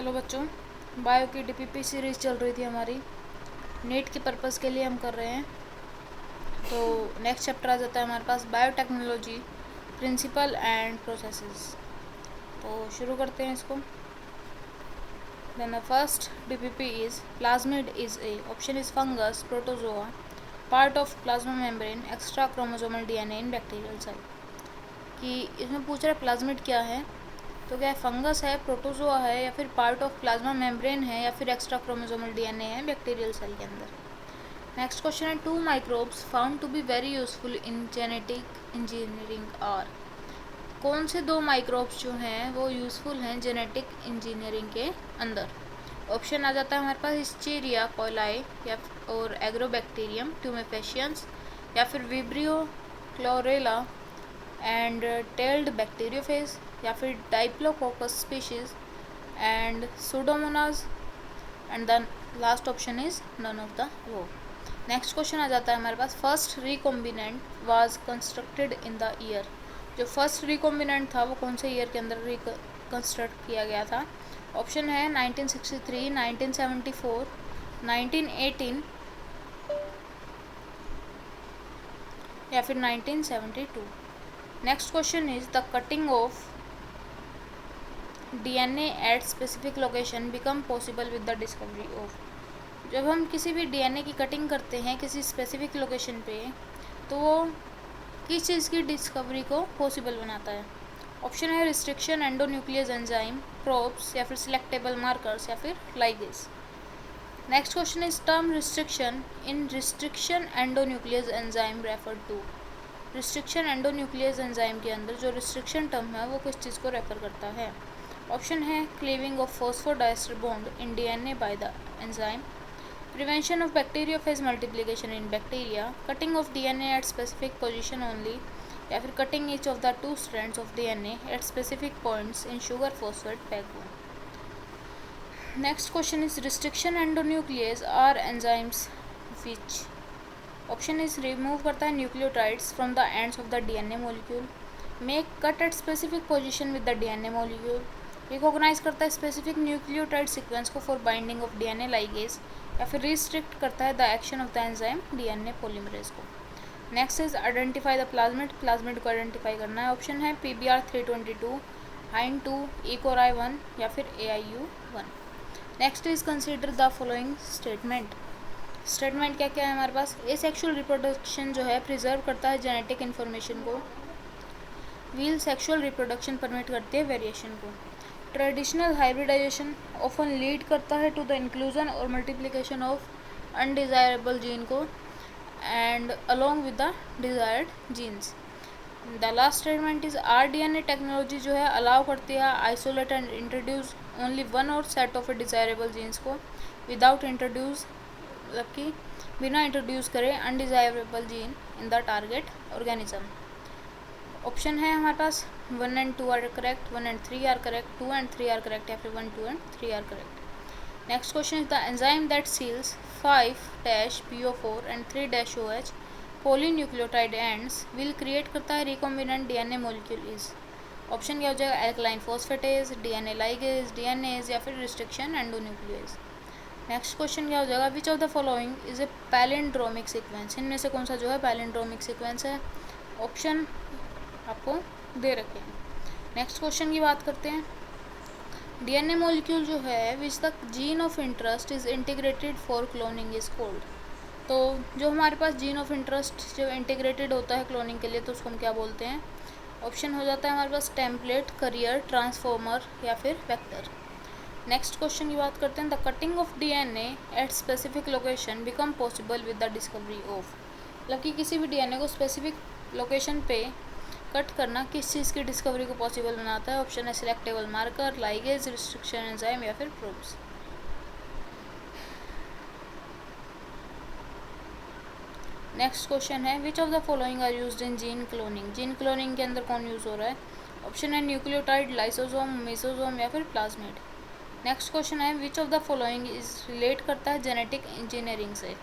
Hello बच्चों, bio की DPP series चल रही थी हमारी। नीट के पर्पज़ के लिए हम कर रहे हैं। तो नेक्स्ट चैप्टर आ जाता है हमारे पास बायोटेक्नोलॉजी प्रिंसिपल एंड प्रोसेसेस। तो शुरू करते हैं इसको। Then the first DPP is plasmid is a option is fungus protozoa part of plasma membrane extra chromosomal DNA in bacterial cell. कि इसमें पूछ रहा है प्लाज्मिड क्या है, तो क्या है, फंगस है, प्रोटोजोआ है, या फिर पार्ट ऑफ प्लाज्मा मेम्ब्रेन है, या फिर एक्स्ट्रा क्रोमोसोमल डीएनए है बैक्टीरियल सेल के अंदर। नेक्स्ट क्वेश्चन है two microbes found to be very useful in genetic engineering are. कौन से दो माइक्रोब्स जो हैं वो यूज़फुल हैं जेनेटिक इंजीनियरिंग के अंदर। ऑप्शन आ जाता है हमारे पास हिस्टीरिया कोलाई या और एग्रोबैक्टीरियम ट्यूमेफेशियंस, या फिर vibrio cholerae and tailed bacteriophage, या फिर diplococcus species and pseudomonas, and the last option is none of the वो। नेक्स्ट क्वेश्चन आ जाता है हमारे पास first recombinant was constructed in the year. जो फर्स्ट रिकॉम्बिनेंट था वो कौन से ईयर के अंदर कंस्ट्रक्ट किया गया था। ऑप्शन है 1963, 1974, 1918 या फिर 1972। Next question is the cutting of DNA at specific location become possible with the discovery of. जब हम किसी भी डीएनए की कटिंग करते हैं किसी स्पेसिफिक लोकेशन पे, तो वो किस चीज़ की डिस्कवरी को पॉसिबल बनाता है। ऑप्शन है रिस्ट्रिक्शन एंडोन्यूक्लियस एंजाइम, प्रोब्स, या फिर सिलेक्टेबल मार्कर्स, या फिर ligase. Next question is term restriction in restriction endonuclease enzyme refer to. Restriction endonuclease enzyme के अंदर जो रिस्ट्रिक्शन टर्म है वो किस चीज़ को रेफर करता है। ऑप्शन है cleaving of phosphodiester bond in DNA by the enzyme, prevention of bacteriophage multiplication in bacteria, cutting of DNA at specific position only, या फिर cutting each of the two strands of DNA at specific points in sugar phosphate backbone. Next question is restriction endonuclease are enzymes which. Option is remove करता है nucleotides from the ends of the DNA molecule, make cut at specific position with the DNA molecule, recognise करता है specific nucleotide sequence को for binding of DNA ligase, या फिर restrict करता है the action of the enzyme DNA polymerase को। Next is identify the plasmid. Plasmid को identify करना है। ऑप्शन है PBR 322, हाइन 2, इकोराई 1, या फिर AIU 1। Next is consider the following statement. Statement क्या क्या है हमारे पास। एसेक्सुअल रिप्रोडक्शन जो है प्रिजर्व करता है जेनेटिक इन्फॉर्मेशन को, व्हील सेक्सुअल रिप्रोडक्शन परमिट करती है वेरिएशन को, ट्रेडिशनल हाइब्रिडाइजेशन ऑफन लीड करता है टू द इंक्लूजन और मल्टीप्लिकेशन ऑफ अनडिजायरेबल जीन को and along with the desired genes. The last statement is RDNA technology जो है अलाउ करती है isolate and introduce only one or set of desirable genes को without introduce, मतलब कि बिना इंट्रोड्यूस करे undesirable gene in the target organism. Option है हमारे पास 1 and 2 are correct, 1 and 3 are correct, 2 and 3 are correct, या फिर 1, 2 and 3 are correct. Next question is the enzyme that seals 5-PO4 and 3-OH polynucleotide ends will create करता है recombinant DNA molecule is. Option क्या हो जाएगा alkaline phosphatase, DNA ligase, DNase, या फिर restriction endonuclease. Next question क्या हो जाएगा which of the following is a palindromic sequence. इनमें से कौन सा जो है पैलिंड्रोमिक सीक्वेंस है। ऑप्शन आपको दे रखे हैं। नेक्स्ट क्वेश्चन की बात करते हैं। डीएनए मॉलिक्यूल जो है विच the gene of interest is integrated for cloning is called. तो जो हमारे पास जीन ऑफ इंटरेस्ट जो इंटीग्रेटेड होता है क्लोनिंग के लिए तो उसको हम क्या बोलते हैं। ऑप्शन हो जाता है हमारे पास टेम्पलेट, करियर, ट्रांसफॉर्मर, या फिर वेक्टर। नेक्स्ट क्वेश्चन की बात करते हैं the cutting of DNA at specific location become possible with the discovery of. मतलब कि किसी भी डीएनए को स्पेसिफिक लोकेशन पे कट करना किस चीज़ की डिस्कवरी को पॉसिबल बनाता है। ऑप्शन है selectable marker, ligase, restriction enzyme, या फिर प्रोब्स। नेक्स्ट क्वेश्चन है which of the following are used in gene cloning. Gene cloning के अंदर कौन यूज़ हो रहा है। ऑप्शन है न्यूक्लियोटाइड, लाइसोसोम, मेसोसोम, या फिर प्लाज्मिड। नेक्स्ट क्वेश्चन है which of the following is relate करता है जेनेटिक इंजीनियरिंग से।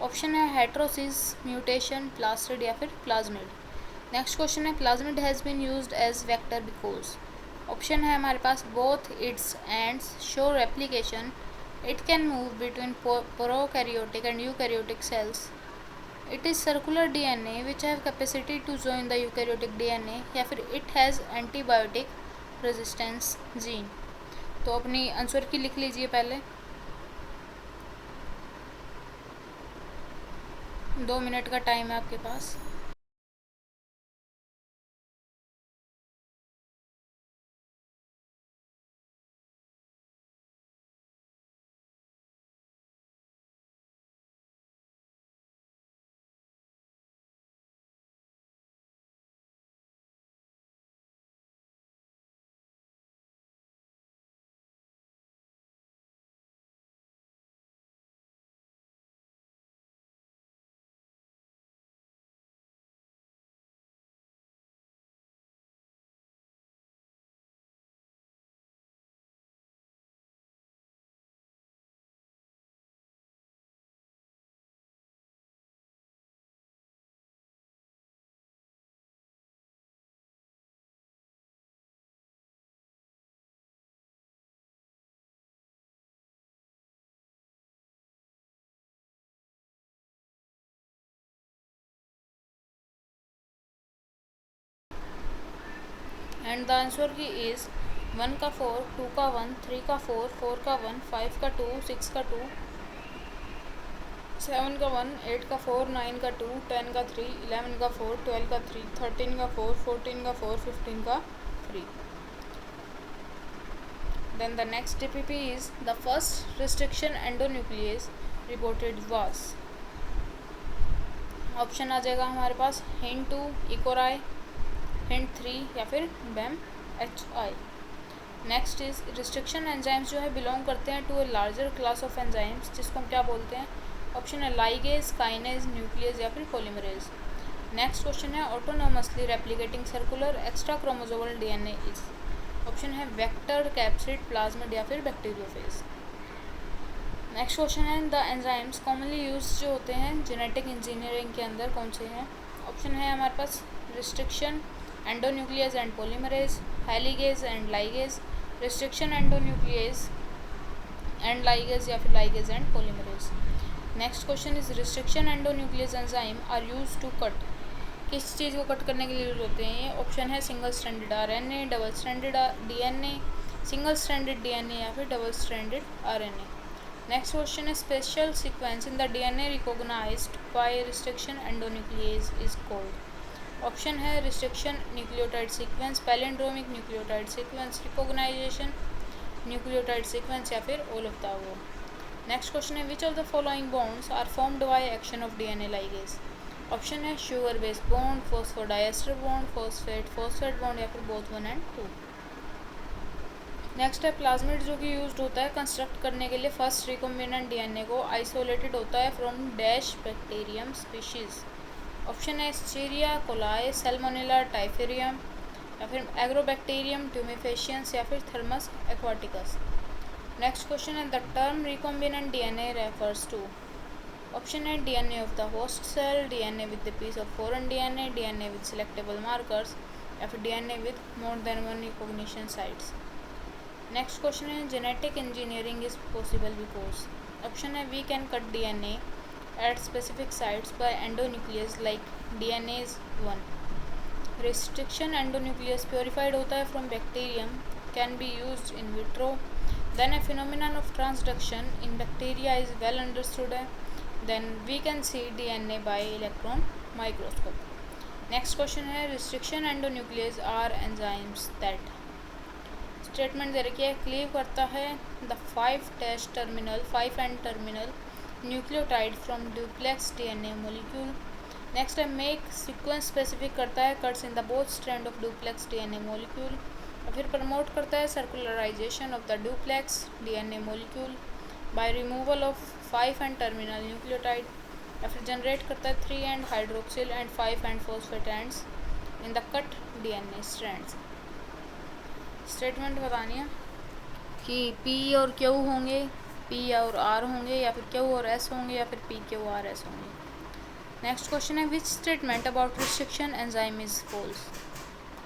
ऑप्शन है हेट्रोसिस, म्यूटेशन, प्लास्टिड, या फिर प्लाज्मिड। नेक्स्ट क्वेश्चन है plasmid has been used as vector because. Option है हमारे पास both its ends show replication, it can move between prokaryotic and eukaryotic cells, it is circular DNA which have capacity to join the eukaryotic DNA, या फिर it has antibiotic resistance gene. तो अपनी answer की लिख लीजिए पहले। 2 minute का time है आपके पास। एंड द आंसर की इज़ 1 का 4, 2 का 1, 3 का 4, 4 का 1, 5 का 2, 6 का 2, 7 का 1, 8 का 4, 9 का 2, 10 का 3, 11 का 4, 12 का 3, 13 का 4, 14 का 4, 15 का 3. Then the next TPP is the first restriction endonuclease reported was. Option आ जाएगा हमारे पास हिंट 2 इकोराई, हिंट 3 या फिर Bam H I. Next is restriction enzymes जो है बिलोंग करते हैं to a larger class of enzymes, जिसको हम क्या बोलते हैं. ऑप्शन है लाइगेज, काइनेज, न्यूक्लियस या फिर पॉलीमरेज. नेक्स्ट क्वेश्चन है autonomously replicating circular extra chromosomal DNA is. Option है वेक्टर, कैप्सिड, प्लाज्मिड या फिर बैक्टीरियोफेज. नेक्स्ट क्वेश्चन है द एंजाइम्स कॉमनली यूज जो होते हैं जेनेटिक इंजीनियरिंग के अंदर कौन से हैं. ऑप्शन है हमारे पास restriction endonuclease and polymerase, helicase and ligase, restriction endonuclease and ligase या फिर ligase and polymerase. Next question is restriction endonuclease enzyme are use to cut. किस चीज़ को कट करने के लिए यूज होते हैं ये. ऑप्शन है single stranded RNA, double stranded DNA, single stranded DNA या फिर double stranded RNA. Next question is special sequence in the DNA recognized by restriction endonuclease is called. Option है restriction nucleotide sequence, palindromic nucleotide sequence, recognition nucleotide sequence या फिर all of the above. Next question है which of the following bonds are formed by action of DNA ligase. Option है sugar base bond, phosphodiester bond, phosphate bond या फिर both 1 and 2. Next है plasmid जो कि used होता है construct करने के लिए फर्स्ट रिकॉम्बिनेंट डीएनए को. आइसोलेटेड होता है from dash bacterium species. Option है एस्चेरिया कोलाई, सैल्मोनेला टाइफेरियम या फिर एग्रोबैक्टीरियम ट्यूमेफेशियंस या फिर थर्मस एक्वाटिकस. नेक्स्ट क्वेश्चन है the term recombinant DNA refers to. Option है DNA of the host cell, DNA with the piece of foreign DNA, DNA with selectable markers या फिर DNA with more than one recognition sites. Next question है genetic engineering is possible because. Option है we can cut DNA at specific sites by endonuclease like DNase 1. Restriction endonuclease purified होता है from bacterium, can be used in vitro. Then a phenomenon of transduction in bacteria is well understood है. Then we can see DNA by electron microscope. Next question है restriction endonuclease are enzymes that. Statement दे रखी है cleave करता है the 5 end terminal nucleotide from duplex DNA molecule. Next है make sequence specific करता है cuts in the both strand of duplex DNA molecule. और फिर प्रमोट करता है circularisation of the duplex DNA molecule by removal of 5 end terminal nucleotide. या फिर generate करता है 3 end hydroxyl and 5 end phosphate ends in the cut DNA strands. Statement बतानी है कि पी और क्यू होंगे, पी और आर होंगे या फिर क्यू और एस होंगे या फिर पी क्यू आर एस होंगे. नेक्स्ट क्वेश्चन है which statement about restriction enzyme is false.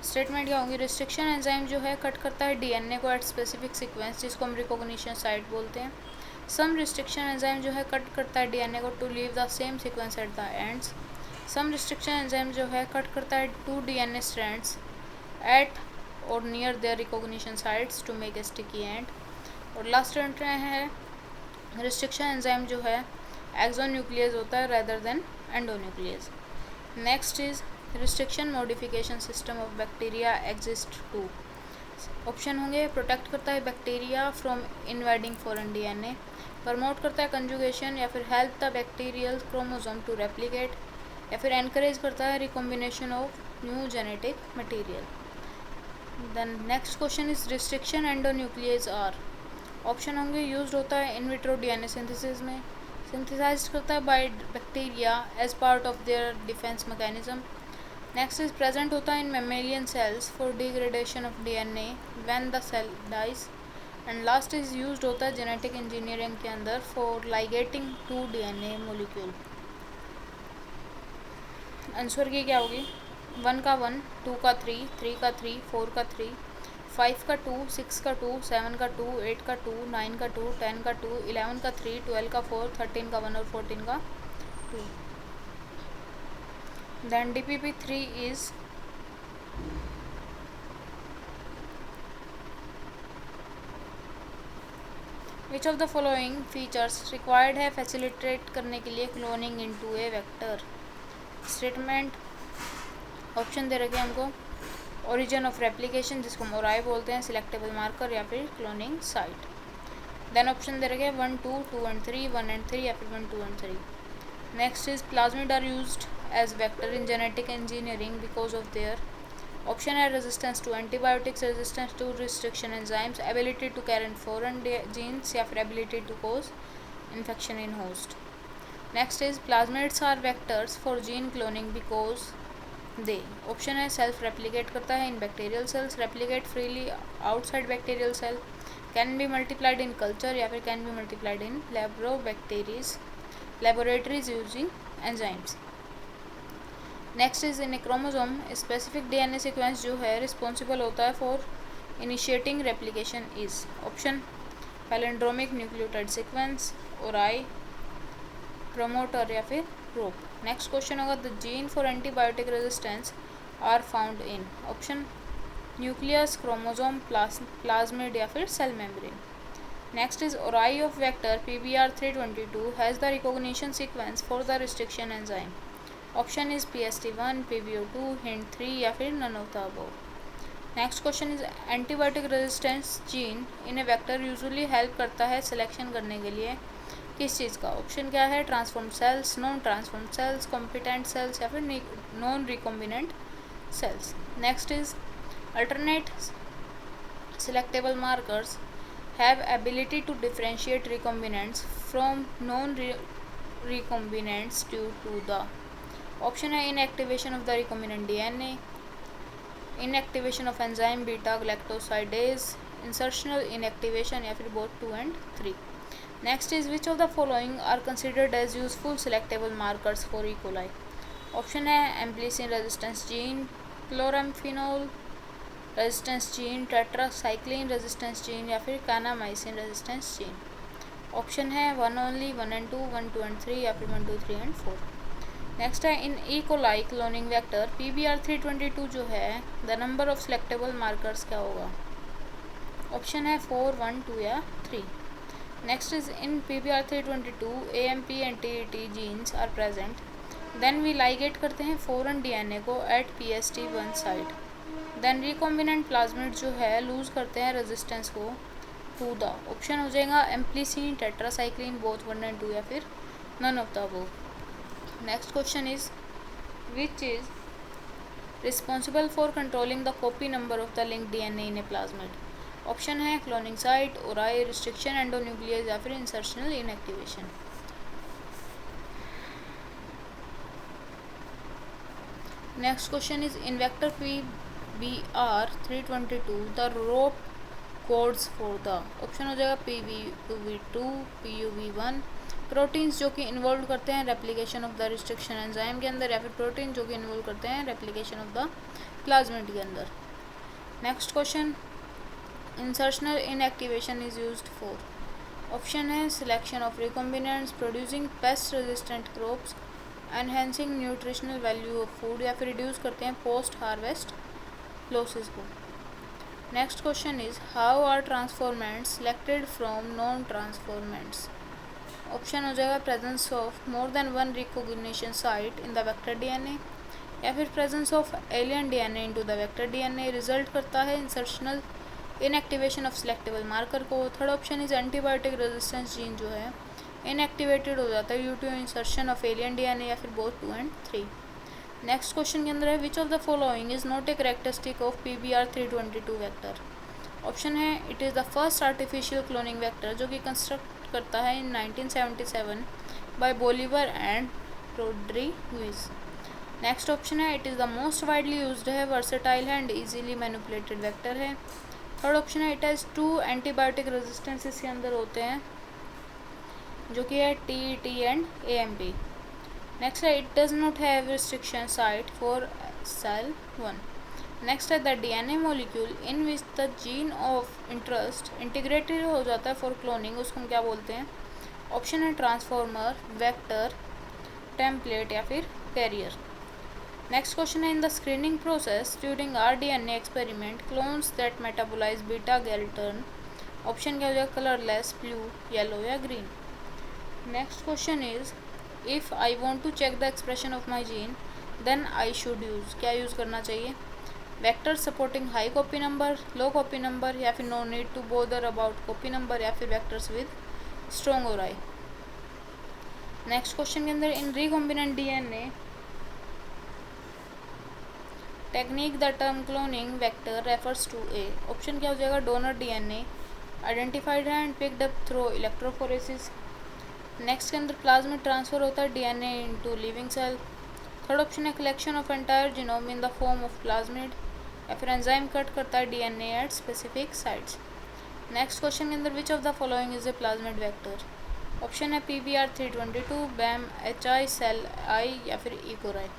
Statement क्या होगी, रिस्ट्रिक्शन एंजाइम जो है कट करता है डीएनए को एट स्पेसिफिक सीक्वेंस जिसको हम रिकॉग्निशन साइट बोलते हैं। सम रिस्ट्रिक्शन एंजाइम जो है कट करता है डीएनए को to leave the same sequence at the ends. Some restriction enzyme जो है कट करता है टू डीएनए स्ट्रैंड्स एट और near their recognition sites to make a sticky end. और लास्ट है रिस्ट्रिक्शन एंजाइम जो है एक्सोन्यूक्लियस होता है rather than endonuclease. Next is restriction modification system of bacteria exist to. Option होंगे, प्रोटेक्ट करता है bacteria from invading foreign DNA, promote करता है कंजुगेशन या फिर help the bacterial chromosome to replicate, या फिर एनकरेज करता है recombination of new genetic material. Then next question is restriction endonuclease are. Option होंगे, यूज्ड होता है इन विट्रो डीएनए सिंथेसिस में, सिंथेसाइज करता है by bacteria as part of their defence mechanism. Next is present होता है in mammalian cells for degradation of DNA when the cell dies. And last is used होता है genetic engineering के अंदर for ligating two DNA molecule. Answer की क्या होगी, 1 का 1, 2 का 3, 3 का 3, 4 का 3, 5 का 2, 6 का 2, 7 का 2, 8 का 2, 9 का 2, 10 का 2, 11 का 3, 12 का 4, 13 का 1 और 14 का 2। Then DPP3 is which of the following features required है facilitate करने के लिए cloning into a vector। Statement option दे रखे हमको, ओरिजिन ऑफ रेप्लिकेशन जिसको हम ओराई बोलते हैं, सिलेक्टेबल मार्कर या फिर क्लोनिंग साइट। देन ऑप्शन दे रखे 1, 2, 2 एंड 3, 1 एंड 3 या फिर 1, 2 and 3। Next is plasmid are used as vector in genetic engineering because of their. Option है resistance to antibiotics, resistance to restriction enzymes, ability to carry foreign genes या फिर ability to cause infection in host. Next is plasmids are vectors for gene cloning because they. Option है self replicate करता है in bacterial cells, replicate freely outside bacterial cell, can be multiplied in culture या फिर can be multiplied in laboratories using enzymes. Next is in a chromosome specific DNA sequence जो है responsible होता है for initiating replication is. Option palindromic nucleotide sequence, ori, promoter या फिर probe. Next question होगा the gene for antibiotic resistance are found in. Option nucleus, chromosome, plasmid या फिर cell membrane. Next is ori of vector PBR322 has the recognition sequence for the restriction enzyme. Option is PST1, PBO2, Hind 3 या फिर none of the above. Next question is antibiotic resistance gene in a vector usually help करता है selection करने के लिए किस चीज़ का। Option क्या है, transform cells, non transform cells, competent cells या फिर non recombinant cells. Next is alternate selectable markers have ability to differentiate recombinants from non-recombinants due to the option है inactivation of the recombinant DNA, inactivation of enzyme beta galactosidase, insertional inactivation या फिर both 2 and 3। Next is which of the following are considered as useful selectable markers for E. coli। Option है ampicillin resistance gene, chloramphenicol resistance gene, tetracycline resistance gene या फिर kanamycin resistance gene. Option है 1 only, 1 and 2, 1, 2 and 3 या फिर 1, 2, 3 and 4। Next है in E coli cloning vector PBR322 जो है the number of selectable markers क्या होगा। ऑप्शन है 4, 1, 2 या 3। Next is in PBR322 AMP and TET genes are present, then we ligate करते हैं फॉरेन डीएनए को at PST1 site, then recombinant plasmid जो है लूज करते हैं रेजिस्टेंस को टू द। ऑप्शन हो जाएगा एम्प्लिसिन, टेट्रासाइक्लिन, बोथ 1 and 2 या फिर none of the above. Next question is which is responsible for controlling the copy number of the link DNA in a plasmid. Option है cloning site, ori, restriction endonuclease या फिर insertional inactivation. Next question is in vector PBR322 the rop codes for the. Option हो जाएगा PVV2, PUV1, proteins जो कि involve करते हैं replication of the restriction enzyme के अंदर या फिर प्रोटीन जो कि इन्वॉल्व करते हैं रेप्लिकेशन ऑफ द प्लाज्मिड के अंदर। Next question, insertional inactivation is used for. Option है selection of recombinants, producing pest resistant crops, enhancing nutritional value of food, या फिर रिड्यूस करते हैं पोस्ट हार्वेस्ट लॉसेस को। Next question is how are transformants selected from non transformants. Option हो जाएगा presence of more than one recognition site in the vector DNA, या फिर presence of alien DNA into the vector DNA result करता है insertional inactivation of selectable marker को। Third option is antibiotic resistance gene जो है inactivated हो जाता है due to insertion of alien DNA, या फिर बोथ 2 and 3। नेक्स्ट क्वेश्चन के अंदर है which of the following is not a characteristic of PBR322 vector. Option है it is the first artificial cloning vector जो कि कंस्ट्रक्ट करता है in 1977 by Bolivar and Rodriguez. Next option है it is the most widely used है, versatile and easily manipulated vector है। Third option है it has 2 antibiotic resistance इसके अंदर होते हैं जो कि है TET एंड AMP। नेक्स्ट है it does not have restriction site for Sal 1। Next है the DNA molecule in which the gene of interest integrated हो जाता है फॉर क्लोनिंग, उसको हम क्या बोलते हैं। ऑप्शन है ट्रांसफॉर्मर, वेक्टर, टेम्पलेट, या फिर कैरियर। नेक्स्ट क्वेश्चन है in the screening process during rDNA experiment clones that metabolise beta गैल्टर्न। ऑप्शन क्या हो जाएगा कलरलेस, ब्लू, येलो, या green. Next question is if I want to check the expression of my gene then I should use, क्या use करना चाहिए। Vector supporting high copy number, low copy number, या फिर no need to bother about copy number, या फिर vectors with strong और आई। Next question के अंदर in recombinant DNA technique the term cloning vector refers to a. Option क्या हो जाएगा डोनर DNA आइडेंटिफाइड है and picked up through electrophoresis. Next के अंदर प्लाज्मिड ट्रांसफर होता है DNA into living cell. Third option है collection of entire genome in the form of plasmid, या फिर एंजाइम कट करता है DNA at specific sites. Next question के अंदर which of the following is A plasmid vector. Option है PBR322, BAM, HI, cell आई, या फिर E. coli।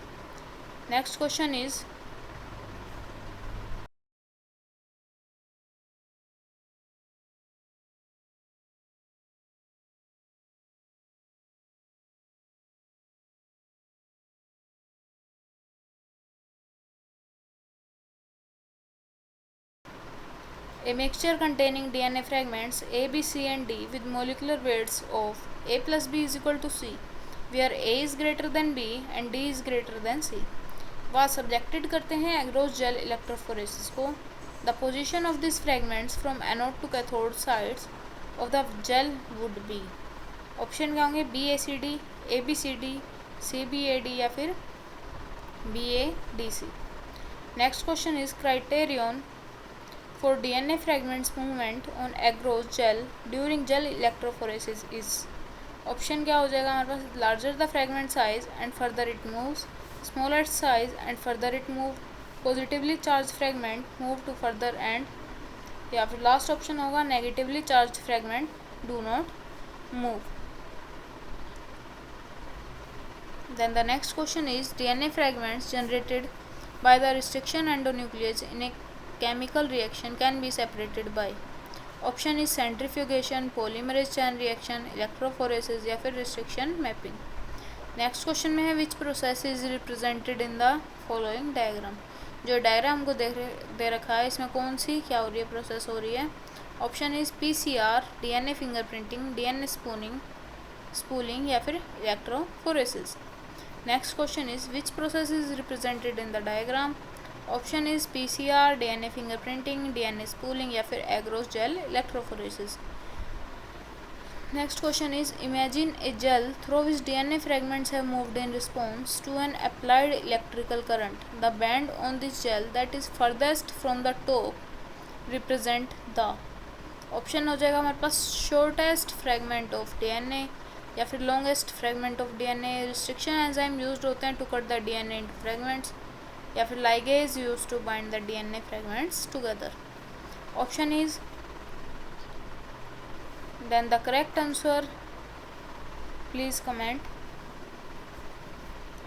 Next question is a mixture containing DNA fragments A, B, C and D with molecular weights of A plus B is equal to C, where A is greater than B and D is greater than C। वह subjected करते हैं agarose gel electrophoresis को। The position of this fragments from anode to cathode sides of the gel would be. Option क्या होंगे BACD, ABCD, CBAD, या फिर BADC। Next question is criterion for DNA fragments movement on agarose gel during gel electrophoresis is। Option क्या हो जाएगा हमारे पास larger the fragment size and further it moves, smaller size and further it move, positively charged fragment move to further end, या फिर last option होगा negatively charged fragment do not move। Then the next question is DNA fragments generated by the restriction endonuclease in a chemical reaction can be separated by। Option is centrifugation, polymerase chain reaction, electrophoresis, या फिर restriction mapping. Next question में है विच process is represented in the following diagram. जो diagram को दे रखा है इसमें कौन सी क्या हो रही है प्रोसेस हो रही है। Option is PCR DNA fingerprinting, DNA spooling, या फिर electrophoresis. Next question is which process is represented in the diagram. Option is PCR DNA fingerprinting, DNA spooling, या फिर agarose gel electrophoresis. Next question is imagine a gel through which DNA fragments have moved in response to an applied electrical current। The band on this gel that is furthest from the top represent the। Option हो जाएगा हमारे पास shortest fragment of DNA, या फिर longest fragment of DNA। Restriction enzyme used होते हैं to cut the DNA into fragments, या फिर ligase used to bind the DNA fragments together। Option is then the correct answer please comment,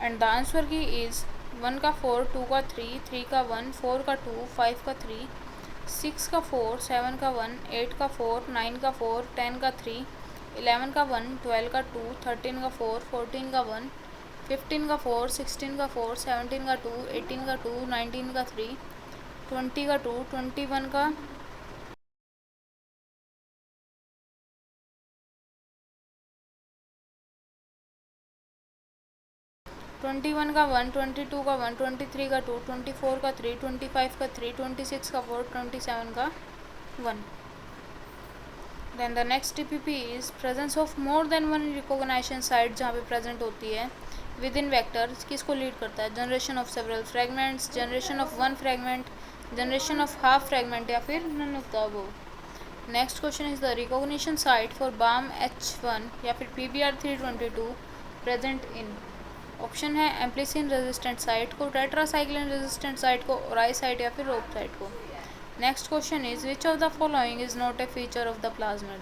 and the answer key is 1 का 4, 2 का 3, 3 का 1, 4 का 2, 5 का 3, 6 का 4, 7 का 1, 8 का 4, 9 का 4, 10 का 3, 11 का 1, 12 का 2, 13 का 4, 14 का 1, 15 का 4, 16 का 4, 17 का 2, 18 का 2, 19 का 3, 20 का 2, 21 का 21 का 1, 22 का 1, 23 का 2, 24 का 3, 25 का 3, 26 का 4, 27 का 1. Then the next TPP is presence of more than one recognition site जहाँ पे present होती है within vector किसको lead करता है? Generation of several fragments, generation of one fragment, generation of half fragment या फिर none of the above. Next question is the recognition site for BAM H1 या फिर PBR 322 present in. ऑप्शन है एम्प्लिसिन resistant site को, tetracycline resistant site को, ओराई site या फिर रोप site को. Next question is which of the following is not A feature of the plasmid.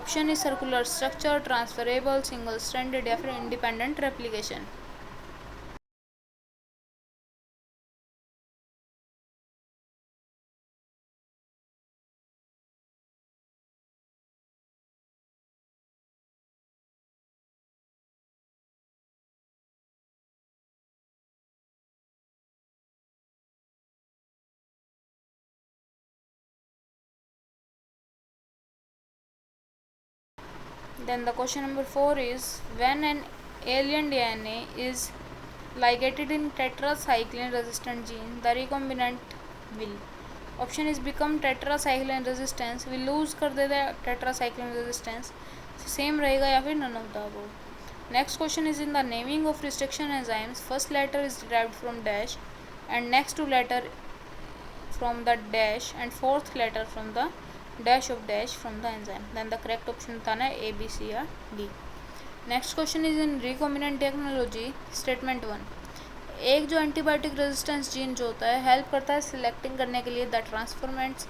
Option is circular structure, transferable, single stranded या फिर independent replication. Then the question number 4 is when an alien DNA is ligated in tetracycline resistant gene, the recombinant will. Option is become tetracycline resistance, will lose कर देता है tetracycline resistance, same रहेगा या फिर none of the above. Next question is in the naming of restriction enzymes first letter is derived from dash and next two letter from the dash and fourth letter from the dash of dash from the enzyme. Then the correct option बताना है A, B, C या D. Next question is in recombinant technology statement 1. एक जो antibiotic resistance gene जो होता है help करता है सिलेक्टिंग करने के लिए the transformants.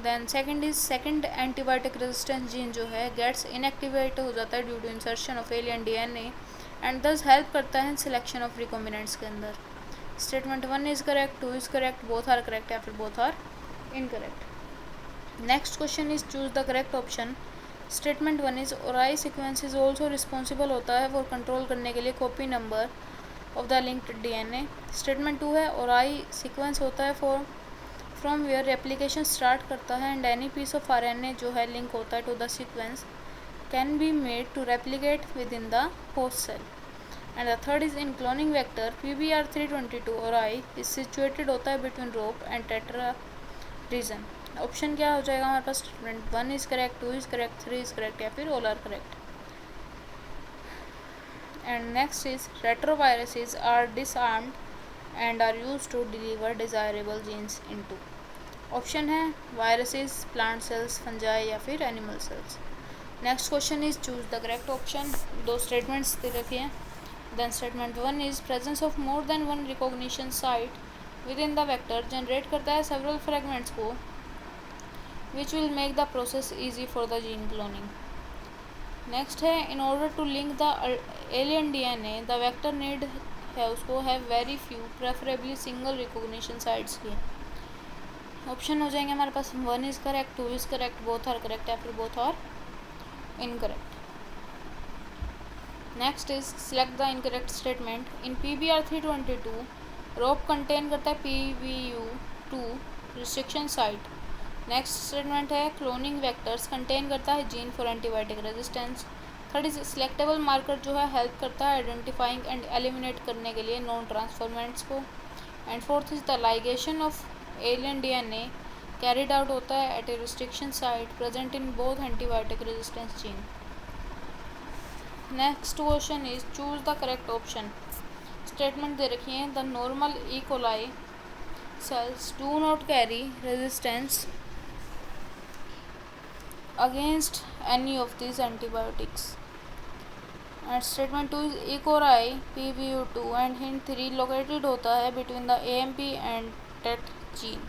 Then second is second antibiotic resistance gene जो है गेट्स इनएक्टिवेट हो जाता है due to insertion of alien DNA and thus help करता है सिलेक्शन ऑफ रिकॉम्बिनेंट्स के अंदर. Statement 1 is correct, 2 is correct, both are correct या फिर both are incorrect. Next question is choose the correct option. Statement 1 is ori sequence is also responsible होता है for control करने के लिए copy number of the linked DNA. Statement 2 है ori sequence होता है for from where replication start करता है and any piece of RNA जो है लिंक होता है to the sequence can be made to replicate within the host cell. And the third is in cloning vector PBR 322 ori is situated होता है between rop and tetra region. Option क्या हो जाएगा हमारे पास. Statement 1 is correct, 2 is correct, 3 is correct या फिर all are correct. And next is retroviruses are disarmed and are used to deliver desirable genes into. Option है viruses, plant cells, fungi या फिर animal cells. Next question is choose the correct option. दो statements दे रखी हैं. Then statement 1 is presence of more than one recognition site within the vector generate करता है several fragments को which will make the process easy for the gene cloning. Next है in order to link the alien DNA the vector need है उसको have very few preferably single recognition sites की. Option हो जाएंगे हमारे पास 1 is correct, 2 is correct, both are correct या फिर both are incorrect. Next is select the incorrect statement. In PBR 322 rop contain करता है PVU2 restriction site. Next statement है क्लोनिंग वेक्टर्स कंटेन करता है gene for antibiotic resistance. Third is selectable marker जो है help करता है आइडेंटिफाइंग एंड एलिमिनेट करने के लिए नॉन ट्रांसफॉर्मेंट्स को. And fourth is the ligation of alien DNA carried out होता है at a restriction site present in both antibiotic resistance gene. Next question is choose the correct option. Statement दे रखी है the normal E coli cells do not carry resistance against any of these antibiotics. And statement 2 is E. coli PVU2 and hint 3 located होता है between the AMP and TET gene.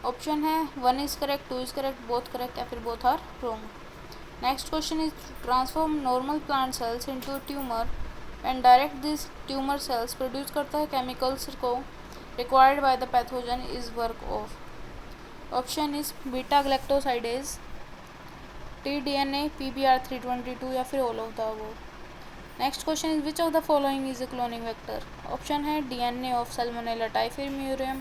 Option है 1 is correct, 2 is correct, both correct या फिर both are wrong. Next question is transform normal plant cells into a tumor and direct this tumor cells produce करता है chemicals को required by the pathogen is work of. Option is beta galactosidase, tDNA, PBR322 या फिर all of the above. Next question is which of the following is a cloning vector. Option है DNA of Salmonella typhimurium,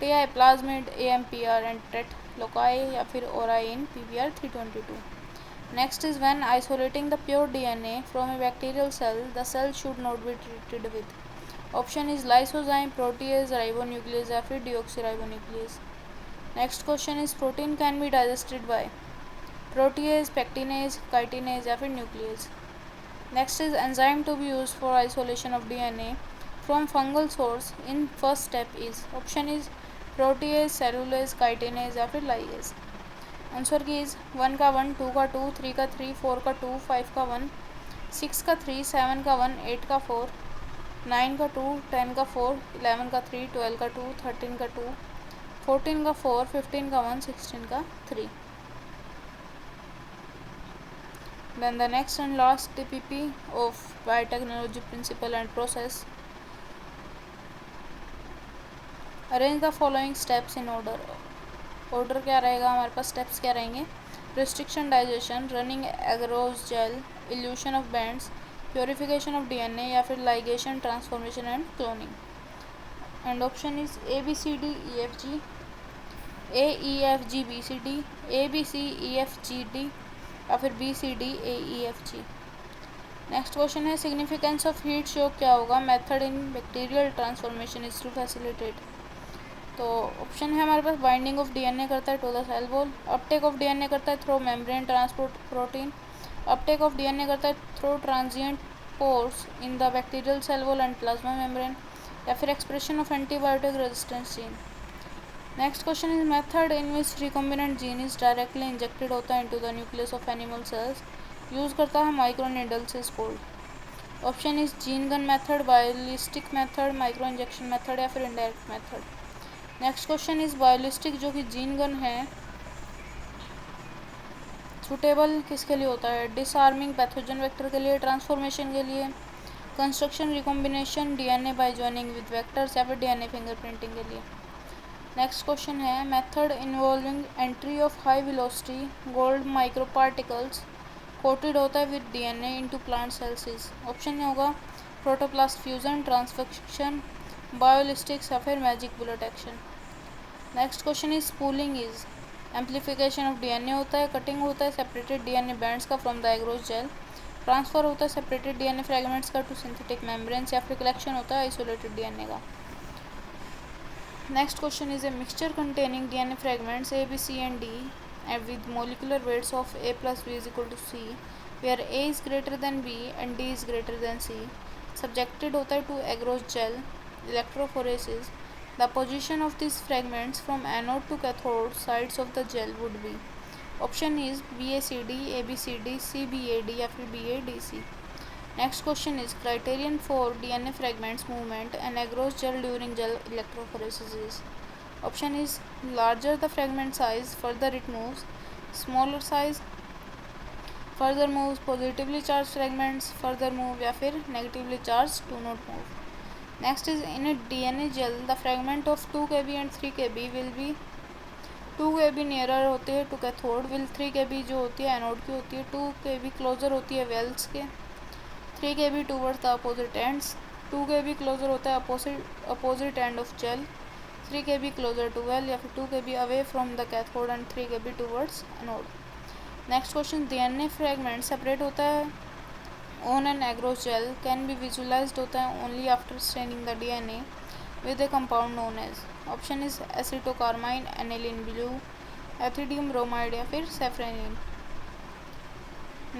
TI plasmid, AMPR and tet loci या फिर ori in PBR322। Next is when isolating the pure DNA from A bacterial cell the cell should not be treated with. Option is lysozyme, protease, ribonuclease या फिर deoxyribonuclease. Next question is protein can be digested by protease, pectinase, chitinase या फिर nuclease. Next is enzyme to be used for isolation of DNA from fungal source in first step is option is protease, cellulase, chitinase या फिर ligase। Answer key is 1 का 1, 2 का 2, 3 का 3, 4 का 2, 5 का 1, 6 का 3, 7 का 1, 8 का 4, 9 का 2, 10 का 4, 11 का 3, 12 का 2, 13 का 2, 14 का 4, 15 का 1, 16 का 3। Then the next and last TPP of biotechnology principle and process. Arrange the following steps in order. Order क्या रहेगा हमारे पास, steps क्या रहेंगे? Restriction digestion, running agarose gel, elution of bands, purification of DNA या फिर ligation, transformation and cloning. And option is A B C D E F G, A E F G B C D, A B C E F G D या फिर BCDAEFG। Next question है significance of heat shock क्या होगा। Method in bacterial transformation is to facilitate. तो option है हमारे पास binding of DNA करता है to the cell wall, uptake of DNA करता है through membrane transport protein, uptake of DNA करता है through transient pores in the bacterial cell wall and plasma membrane या फिर expression of antibiotic resistance gene. Next question is method in which recombinant gene is directly injected होता है into the nucleus of animal cells, use करता है micro needles is cold. Option is gene gun method, biolistic method, micro injection method या फिर indirect method. Next question is biolistic जो कि gene gun है suitable किसके लिए होता है, डिसआर्मिंग पैथोजन वेक्टर के लिए, ट्रांसफॉर्मेशन के लिए, construction recombination DNA bye joining with vectors या फिर DNA फिंगरप्रिंटिंग के लिए। नेक्स्ट क्वेश्चन है method involving entry of high velocity gold micro particles coated होता है with DNA into plant cells is. Option होगा प्रोटोप्लास्ट फ्यूजन, ट्रांसफिक्शन, बायोलिस्टिक्स या फिर magic bullet action. Next question is spooling is amplification of DNA होता है, cutting होता है separated DNA bands का from the agarose jail, transfer होता है सेपरेटेड DNA फ्रेगमेंट्स का टू सिंथेटिक मेम्ब्रेन्स या फिर कलेक्शन होता है आइसोलेटेड DNA का। Next question is a mixture containing DNA fragments A, B, C and D and with molecular weights of A plus B is equal to C where A is greater than B and D is greater than C subjected होता है to agarose gel electrophoresis। The position of these fragments from anode to cathode sides of the gel would be option is BACD, ABCD, CBAD या फिर BADC। Next question is criterion for DNA fragments movement and agarose gel during gel electrophoresis is option is larger the fragment size further it moves, smaller size further moves, positively charged fragments further move या फिर negatively charged do not move। Next is in a DNA gel the fragment of 2 kb and 3 kb will be 2 kb nearer होती है to cathode will 3 kb जो होती है anode की होती है 2 kb closer होती है वेल्स के 3 kb towards the opposite ends, 2 kb closer होता है opposite end of gel, 3 kb closer to well या फिर 2 kb away from the cathode and 3 kb towards anode। Next question DNA fragment separate होता है on an agarose gel can be visualised होता है only after staining the DNA with a compound known as option is acetocarmine, aniline blue, ethidium bromide या फिर safranin.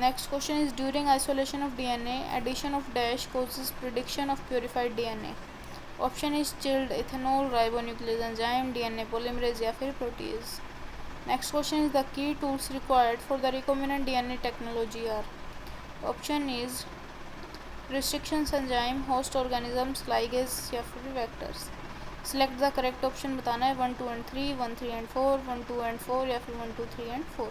Next question is during isolation of DNA, addition of dash causes prediction of purified DNA. Option is chilled ethanol, ribonuclease enzyme, DNA polymerase या फिर protease। Next question is the key tools required for the recombinant DNA technology are option is restrictions enzyme, host organisms, ligase या फिर vectors। Select the correct option बताना है 1, 2 and 3, 1, 3 and 4, 1, 2 and 4 या फिर 1, 2, 3 and 4।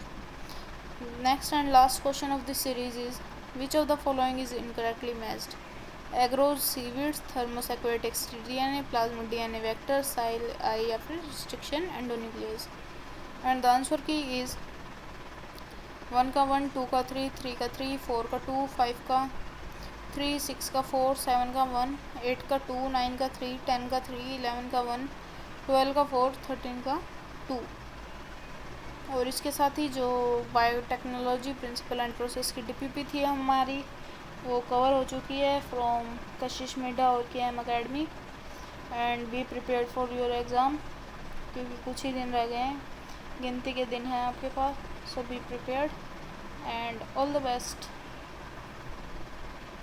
Next and last question of this series is which of the following is incorrectly matched? Agarose seaweeds, Thermus aquaticus DNA, plasmid DNA vector, Sal I या फिर restriction endonuclease. And the answer key is 1 का 1, 2 का 3, 3 का 3, 4 का 2, 5 का 3, 6 का 4, 7 का 1, 8 का 2, 9 का 3, 10 का 3, 11 का 1, 12 का 4, 13 का 2। और इसके साथ ही जो बायोटेक्नोलॉजी प्रिंसिपल एंड प्रोसेस की डीपीपी थी हमारी, वो कवर हो चुकी है फ्रॉम कशिश मिडा और KM academy. And be prepared for your exam, क्योंकि कुछ ही दिन रह गए हैं, गिनती के दिन हैं आपके पास। So be prepared and all the best.